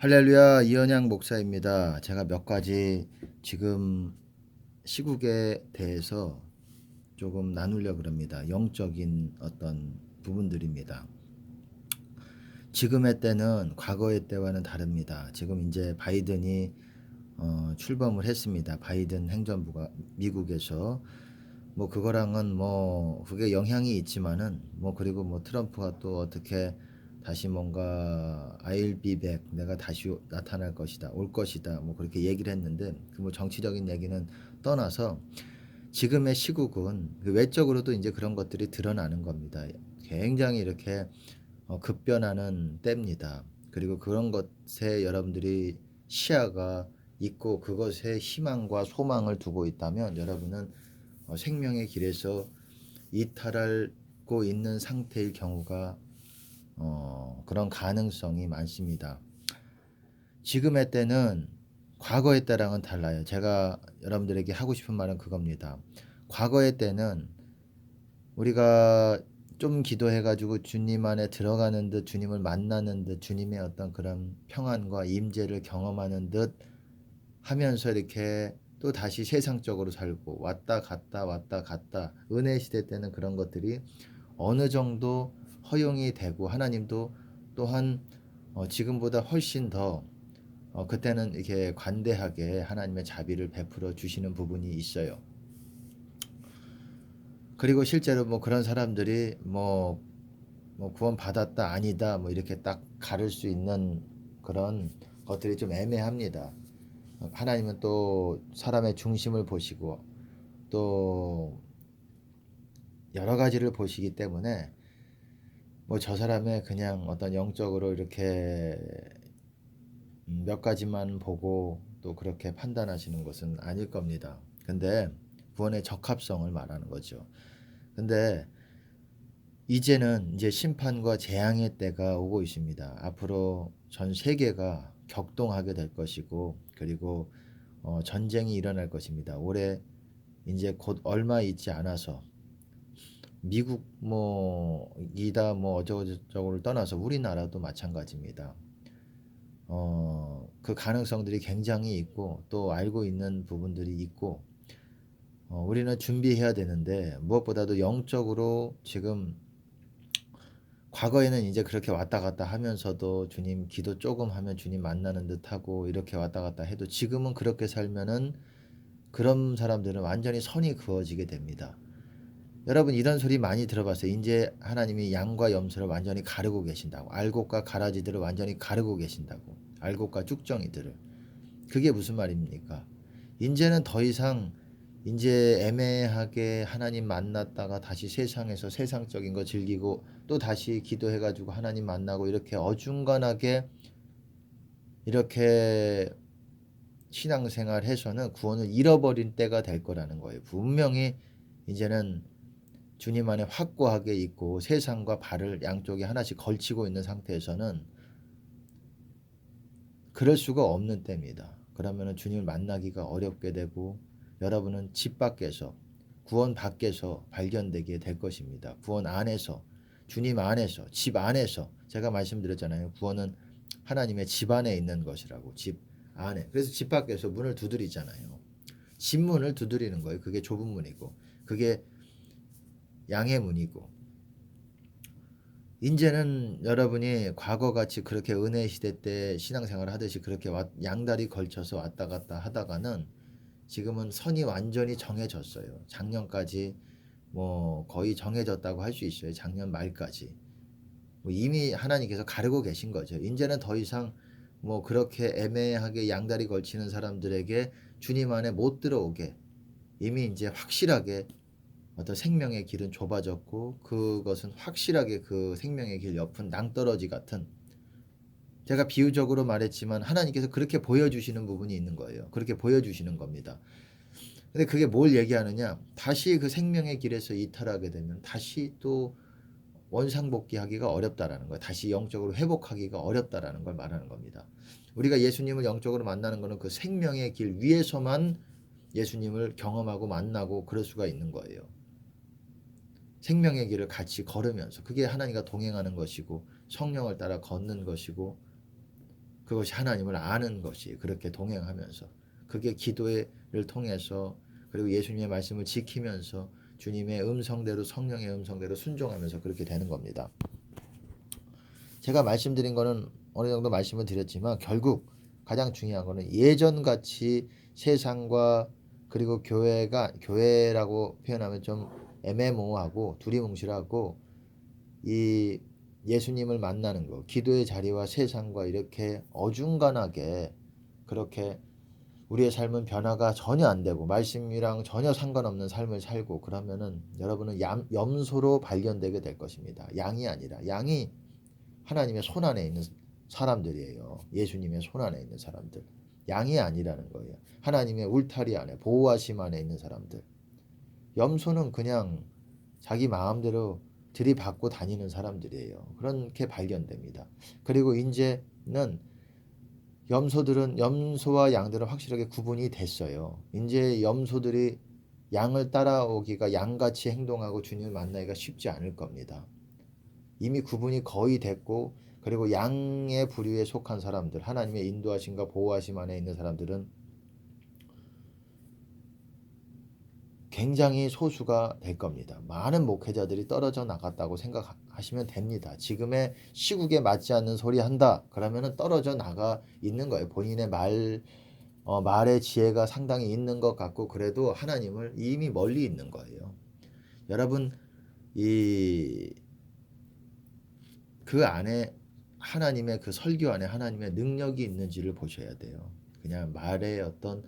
할렐루야, 이현양 목사입니다. 제가 몇 가지 지금 시국에 대해서 조금 나누려고 합니다. 영적인 어떤 부분들입니다. 지금의 때는 과거의 때와는 다릅니다. 지금 이제 바이든이 출범을 했습니다. 바이든 행정부가 미국에서 뭐 그거랑은 뭐 그게 영향이 있지만은 뭐 그리고 뭐 트럼프가 또 어떻게 다시 뭔가 I'll be back 내가 다시 나타날 것이다 올 것이다 뭐 그렇게 얘기를 했는데 그 뭐 정치적인 얘기는 떠나서 지금의 시국은 그 외적으로도 이제 그런 것들이 드러나는 겁니다. 굉장히 이렇게 급변하는 때입니다. 그리고 그런 것에 여러분들이 시야가 있고 그것에 희망과 소망을 두고 있다면 여러분은 생명의 길에서 이탈하고 있는 상태일 경우가 그런 가능성이 많습니다. 지금의 때는 과거의 때랑은 달라요. 제가 여러분들에게 하고 싶은 말은 그겁니다. 과거의 때는 우리가 좀 기도해가지고 주님 안에 들어가는 듯 주님을 만나는 듯 주님의 어떤 그런 평안과 임재를 경험하는 듯 하면서 이렇게 또 다시 세상적으로 살고 왔다 갔다 왔다 갔다 은혜 시대 때는 그런 것들이 어느 정도 허용이 되고 하나님도 또한 지금보다 훨씬 더 그때는 이렇게 관대하게 하나님의 자비를 베풀어 주시는 부분이 있어요. 그리고 실제로 뭐 그런 사람들이 뭐 구원 받았다 아니다 뭐 이렇게 딱 가를 수 있는 그런 것들이 좀 애매합니다. 하나님은 또 사람의 중심을 보시고 또 여러 가지를 보시기 때문에 뭐 저 사람의 그냥 어떤 영적으로 이렇게 몇 가지만 보고 또 그렇게 판단하시는 것은 아닐 겁니다. 근데 구원의 적합성을 말하는 거죠. 근데 이제는 이제 심판과 재앙의 때가 오고 있습니다. 앞으로 전 세계가 격동하게 될 것이고 그리고 전쟁이 일어날 것입니다. 올해 이제 곧 얼마 있지 않아서 미국 뭐 이다 뭐 어쩌고저쩌고를 떠나서 우리나라도 마찬가지입니다. 그 가능성들이 굉장히 있고 또 알고 있는 부분들이 있고 우리는 준비해야 되는데 무엇보다도 영적으로 지금 과거에는 이제 그렇게 왔다 갔다 하면서도 주님 기도 조금 하면 주님 만나는 듯하고 이렇게 왔다 갔다 해도 지금은 그렇게 살면은 그런 사람들은 완전히 선이 그어지게 됩니다. 여러분 이런 소리 많이 들어봤어요. 이제 하나님이 양과 염소를 완전히 가르고 계신다고. 알곡과 가라지들을 완전히 가르고 계신다고. 알곡과 쭉정이들을. 그게 무슨 말입니까? 이제는 더 이상 이제 애매하게 하나님 만났다가 다시 세상에서 세상적인 거 즐기고 또 다시 기도해가지고 하나님 만나고 이렇게 어중간하게 이렇게 신앙생활 해서는 구원을 잃어버린 때가 될 거라는 거예요. 분명히 이제는 주님 안에 확고하게 있고 세상과 발을 양쪽에 하나씩 걸치고 있는 상태에서는 그럴 수가 없는 때입니다. 그러면 주님을 만나기가 어렵게 되고 여러분은 집 밖에서 구원 밖에서 발견되게 될 것입니다. 구원 안에서 주님 안에서 집 안에서 제가 말씀드렸잖아요. 구원은 하나님의 집 안에 있는 것이라고 집 안에. 그래서 집 밖에서 문을 두드리잖아요. 집 문을 두드리는 거예요. 그게 좁은 문이고 그게 양의 문이고 이제는 여러분이 과거같이 그렇게 은혜 시대 때 신앙생활을 하듯이 그렇게 양다리 걸쳐서 왔다 갔다 하다가는 지금은 선이 완전히 정해졌어요. 작년까지 뭐 거의 정해졌다고 할 수 있어요. 작년 말까지. 뭐 이미 하나님께서 가르고 계신 거죠. 이제는 더 이상 뭐 그렇게 애매하게 양다리 걸치는 사람들에게 주님 안에 못 들어오게 이미 이제 확실하게 어떤 생명의 길은 좁아졌고 그것은 확실하게 그 생명의 길 옆은 낭떠러지 같은 제가 비유적으로 말했지만 하나님께서 그렇게 보여주시는 부분이 있는 거예요. 그렇게 보여주시는 겁니다. 근데 그게 뭘 얘기하느냐? 다시 그 생명의 길에서 이탈하게 되면 다시 또 원상복귀하기가 어렵다라는 거예요. 다시 영적으로 회복하기가 어렵다라는 걸 말하는 겁니다. 우리가 예수님을 영적으로 만나는 것은 그 생명의 길 위에서만 예수님을 경험하고 만나고 그럴 수가 있는 거예요. 생명의 길을 같이 걸으면서 그게 하나님과 동행하는 것이고 성령을 따라 걷는 것이고 그것이 하나님을 아는 것이 그렇게 동행하면서 그게 기도를 통해서 그리고 예수님의 말씀을 지키면서 주님의 음성대로 성령의 음성대로 순종하면서 그렇게 되는 겁니다. 제가 말씀드린 거는 어느 정도 말씀을 드렸지만 결국 가장 중요한 거는 예전같이 세상과 그리고 교회라고 표현하면 좀 애매모호하고 두리뭉실하고 이 예수님을 만나는 거, 기도의 자리와 세상과 이렇게 어중간하게 그렇게 우리의 삶은 변화가 전혀 안 되고 말씀이랑 전혀 상관없는 삶을 살고 그러면은 여러분은 염소로 발견되게 될 것입니다. 양이 아니라 양이 하나님의 손 안에 있는 사람들이에요. 예수님의 손 안에 있는 사람들. 양이 아니라는 거예요. 하나님의 울타리 안에 보호하심 안에 있는 사람들. 염소는 그냥 자기 마음대로 들이받고 다니는 사람들이에요. 그렇게 발견됩니다. 그리고 이제는 염소와 양들은 확실하게 구분이 됐어요. 이제 염소들이 양을 따라오기가 양같이 행동하고 주님을 만나기가 쉽지 않을 겁니다. 이미 구분이 거의 됐고 그리고 양의 부류에 속한 사람들, 하나님의 인도하심과 보호하심 안에 있는 사람들은 굉장히 소수가 될 겁니다. 많은 목회자들이 떨어져 나갔다고 생각하시면 됩니다. 지금의 시국에 맞지 않는 소리 한다. 그러면은 떨어져 나가 있는 거예요. 본인의 말의 지혜가 상당히 있는 것 같고 그래도 하나님을 이미 멀리 있는 거예요. 여러분 그 안에 하나님의 그 설교 안에 하나님의 능력이 있는지를 보셔야 돼요. 그냥 말의 어떤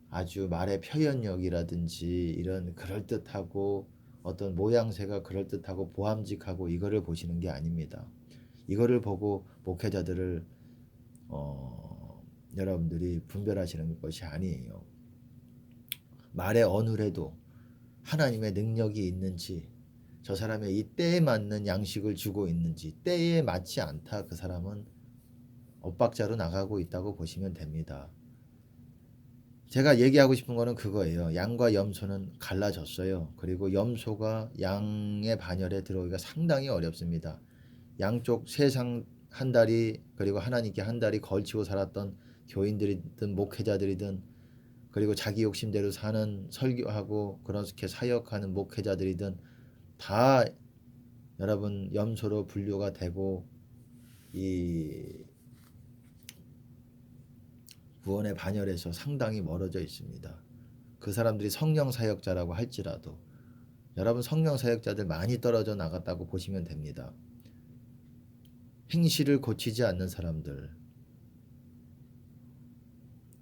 아주 말의 표현력이라든지 이런 그럴듯하고 어떤 모양새가 그럴듯하고 보함직하고 이거를 보시는 게 아닙니다. 이거를 보고 목회자들을 여러분들이 분별하시는 것이 아니에요. 말의 어눌해도 하나님의 능력이 있는지 저 사람의 이 때에 맞는 양식을 주고 있는지 때에 맞지 않다 그 사람은 엇박자로 나가고 있다고 보시면 됩니다. 제가 얘기하고 싶은 거는 그거예요. 양과 염소는 갈라졌어요. 그리고 염소가 양의 반열에 들어오기가 상당히 어렵습니다. 양쪽 세상 한 다리 그리고 하나님께 한 다리 걸치고 살았던 교인들이든 목회자들이든 그리고 자기 욕심대로 사는 설교하고 그렇게 사역하는 목회자들이든 다 여러분 염소로 분류가 되고 이 구원의 반열에서 상당히 멀어져 있습니다. 그 사람들이 성령 사역자라고 할지라도 여러분 성령 사역자들 많이 떨어져 나갔다고 보시면 됩니다. 행실을 고치지 않는 사람들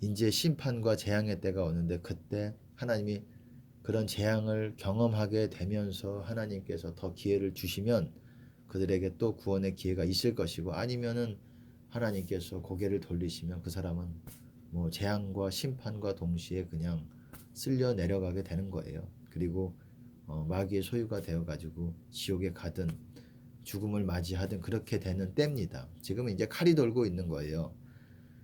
이제 심판과 재앙의 때가 오는데 그때 하나님이 그런 재앙을 경험하게 되면서 하나님께서 더 기회를 주시면 그들에게 또 구원의 기회가 있을 것이고 아니면은 하나님께서 고개를 돌리시면 그 사람은 뭐 재앙과 심판과 동시에 그냥 쓸려 내려가게 되는 거예요. 그리고 마귀의 소유가 되어가지고 지옥에 가든 죽음을 맞이하든 그렇게 되는 때입니다. 지금은 이제 칼이 돌고 있는 거예요.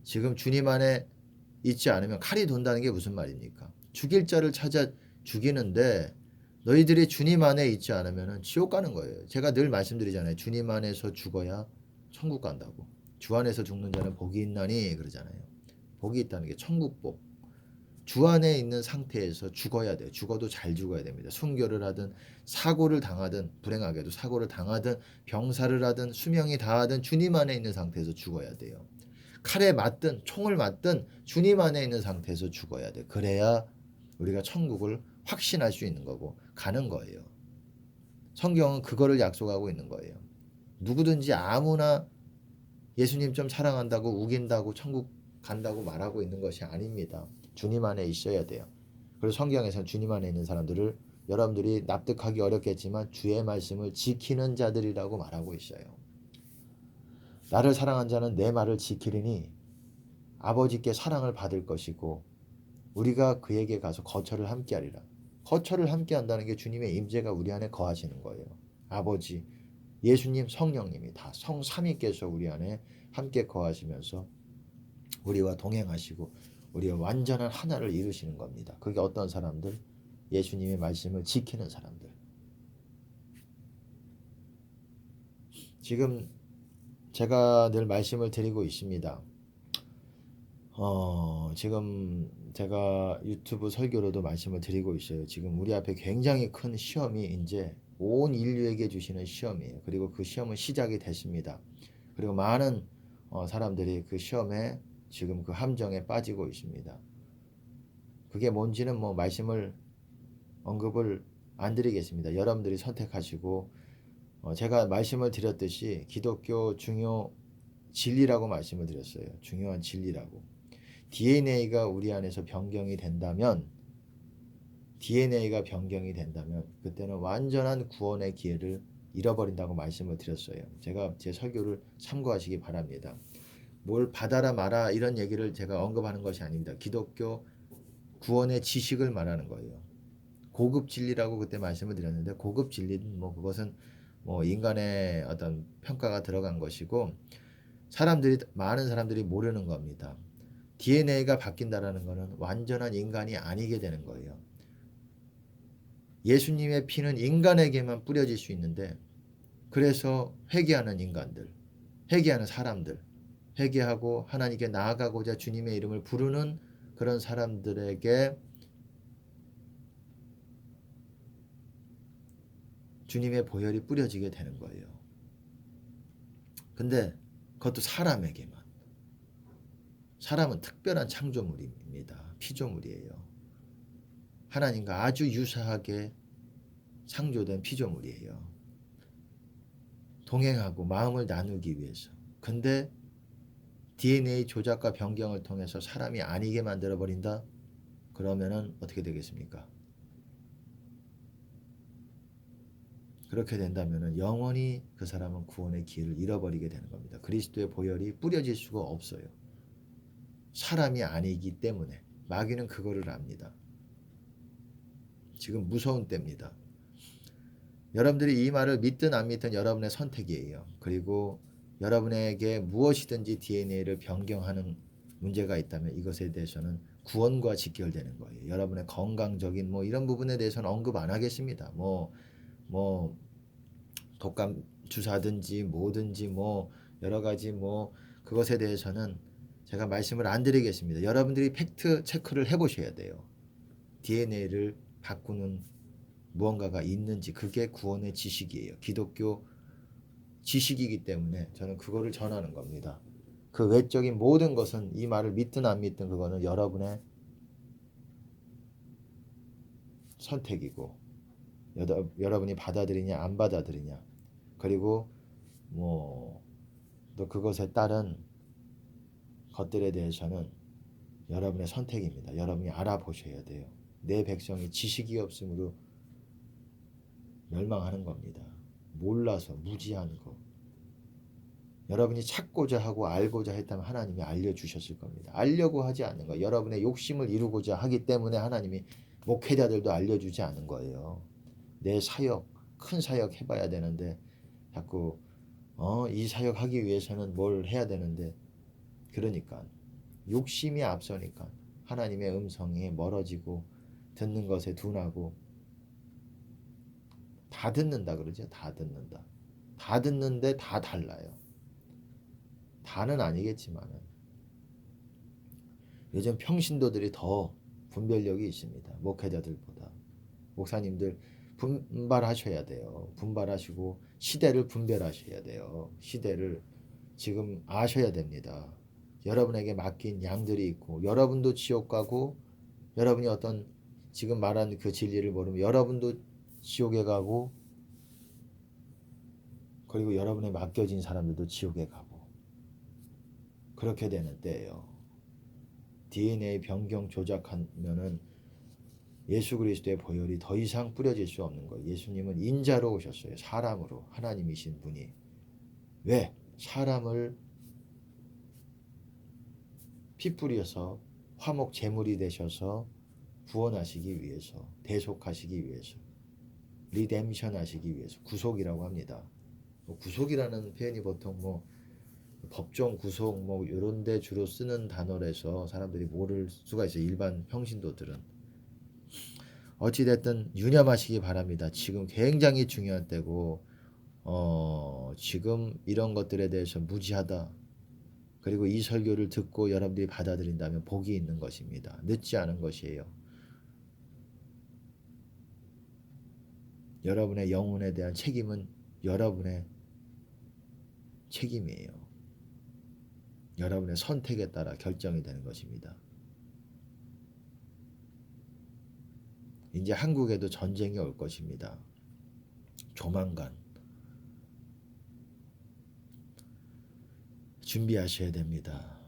지금 주님 안에 있지 않으면 칼이 돈다는 게 무슨 말입니까? 죽일 자를 찾아 죽이는데 너희들이 주님 안에 있지 않으면 지옥 가는 거예요. 제가 늘 말씀드리잖아요. 주님 안에서 죽어야 천국 간다고. 주 안에서 죽는 자는 복이 있나니 그러잖아요. 복이 있다는 게 천국복. 주 안에 있는 상태에서 죽어야 돼요. 죽어도 잘 죽어야 됩니다. 순교를 하든 사고를 당하든 불행하게도 사고를 당하든 병사를 하든 수명이 다하든 주님 안에 있는 상태에서 죽어야 돼요. 칼에 맞든 총을 맞든 주님 안에 있는 상태에서 죽어야 돼. 그래야 우리가 천국을 확신할 수 있는 거고 가는 거예요. 성경은 그거를 약속하고 있는 거예요. 누구든지 아무나 예수님 좀 사랑한다고 우긴다고 천국 간다고 말하고 있는 것이 아닙니다. 주님 안에 있어야 돼요. 그리고 성경에서는 주님 안에 있는 사람들을 여러분들이 납득하기 어렵겠지만 주의 말씀을 지키는 자들이라고 말하고 있어요. 나를 사랑한 자는 내 말을 지키리니 아버지께 사랑을 받을 것이고 우리가 그에게 가서 거처를 함께하리라. 거처를 함께한다는 게 주님의 임재가 우리 안에 거하시는 거예요. 아버지, 예수님, 성령님이 다 성삼위께서 우리 안에 함께 거하시면서 우리와 동행하시고 우리와 완전한 하나를 이루시는 겁니다. 그게 어떤 사람들? 예수님의 말씀을 지키는 사람들. 지금 제가 늘 말씀을 드리고 있습니다. 지금 제가 유튜브 설교로도 말씀을 드리고 있어요. 지금 우리 앞에 굉장히 큰 시험이 이제 온 인류에게 주시는 시험이에요. 그리고 그 시험은 시작이 됐습니다. 그리고 많은 사람들이 그 시험에 지금 그 함정에 빠지고 있습니다. 그게 뭔지는 뭐 말씀을 언급을 안 드리겠습니다. 여러분들이 선택하시고 제가 말씀을 드렸듯이 기독교 중요 진리라고 말씀을 드렸어요. 중요한 진리라고. DNA가 우리 안에서 변경이 된다면 그때는 완전한 구원의 기회를 잃어버린다고 말씀을 드렸어요. 제가 제 설교를 참고하시기 바랍니다. 뭘 받아라 마라 이런 얘기를 제가 언급하는 것이 아닙니다. 기독교 구원의 지식을 말하는 거예요. 고급 진리라고 그때 말씀을 드렸는데 고급 진리는 뭐 그것은 뭐 인간의 어떤 평가가 들어간 것이고 많은 사람들이 모르는 겁니다. DNA가 바뀐다라는 것은 완전한 인간이 아니게 되는 거예요. 예수님의 피는 인간에게만 뿌려질 수 있는데 그래서 회개하는 인간들, 회개하는 사람들, 회개하고 하나님께 나아가고자 주님의 이름을 부르는 그런 사람들에게 주님의 보혈이 뿌려지게 되는 거예요. 근데 그것도 사람에게만. 사람은 특별한 창조물입니다. 피조물이에요. 하나님과 아주 유사하게 창조된 피조물이에요. 동행하고 마음을 나누기 위해서. 근데 DNA 조작과 변경을 통해서 사람이 아니게 만들어 버린다? 그러면은 어떻게 되겠습니까? 그렇게 된다면은 영원히 그 사람은 구원의 기회를 잃어버리게 되는 겁니다. 그리스도의 보혈이 뿌려질 수가 없어요. 사람이 아니기 때문에. 마귀는 그거를 압니다. 지금 무서운 때입니다. 여러분들이 이 말을 믿든 안 믿든 여러분의 선택이에요. 그리고 여러분에게 무엇이든지 DNA를 변경하는 문제가 있다면 이것에 대해서는 구원과 직결되는 거예요. 여러분의 건강적인 뭐 이런 부분에 대해서는 언급 안 하겠습니다. 뭐 독감 주사든지 뭐든지 뭐 여러 가지 뭐 그것에 대해서는 제가 말씀을 안 드리겠습니다. 여러분들이 팩트 체크를 해보셔야 돼요. DNA를 바꾸는 무언가가 있는지 그게 구원의 지식이에요. 기독교 지식이기 때문에 저는 그거를 전하는 겁니다. 그 외적인 모든 것은 이 말을 믿든 안 믿든 그거는 여러분의 선택이고 여러분이 받아들이냐 안 받아들이냐 그리고 뭐 또 그것에 따른 것들에 대해서는 여러분의 선택입니다. 여러분이 알아보셔야 돼요. 내 백성이 지식이 없으므로 멸망하는 겁니다. 몰라서 무지하는 거. 여러분이 찾고자 하고 알고자 했다면 하나님이 알려주셨을 겁니다. 알려고 하지 않는 거예요. 여러분의 욕심을 이루고자 하기 때문에 하나님이 목회자들도 알려주지 않은 거예요. 내 사역, 큰 사역 해봐야 되는데 자꾸 이 사역 하기 위해서는 뭘 해야 되는데 그러니까 욕심이 앞서니까 하나님의 음성이 멀어지고 듣는 것에 둔하고 다 듣는다 그러죠. 다 듣는다. 다 듣는데 다 달라요. 다는 아니겠지만은 요즘 평신도들이 더 분별력이 있습니다. 목회자들보다. 목사님들 분발하셔야 돼요. 분발하시고 시대를 분별하셔야 돼요. 시대를 지금 아셔야 됩니다. 여러분에게 맡긴 양들이 있고 여러분도 지옥 가고 여러분이 어떤 지금 말한 그 진리를 모르면 여러분도 지옥에 가고 그리고 여러분에 맡겨진 사람들도 지옥에 가고 그렇게 되는 때예요. DNA 변경 조작하면은 예수 그리스도의 보혈이 더 이상 뿌려질 수 없는 거예요. 예수님은 인자로 오셨어요. 사람으로 하나님이신 분이. 왜? 사람을 피 뿌려서 화목 제물이 되셔서 구원하시기 위해서 대속하시기 위해서 리뎀션 하시기 위해서 구속이라고 합니다. 구속이라는 표현이 보통 뭐 법정 구속 뭐 이런 데 주로 쓰는 단어라서 사람들이 모를 수가 있어요. 일반 평신도들은. 어찌됐든 유념하시기 바랍니다. 지금 굉장히 중요한 때고 지금 이런 것들에 대해서 무지하다. 그리고 이 설교를 듣고 여러분들이 받아들인다면 복이 있는 것입니다. 늦지 않은 것이에요. 여러분의 영혼에 대한 책임은 여러분의 책임이에요. 여러분의 선택에 따라 결정이 되는 것입니다. 이제 한국에도 전쟁이 올 것입니다. 조만간 준비하셔야 됩니다.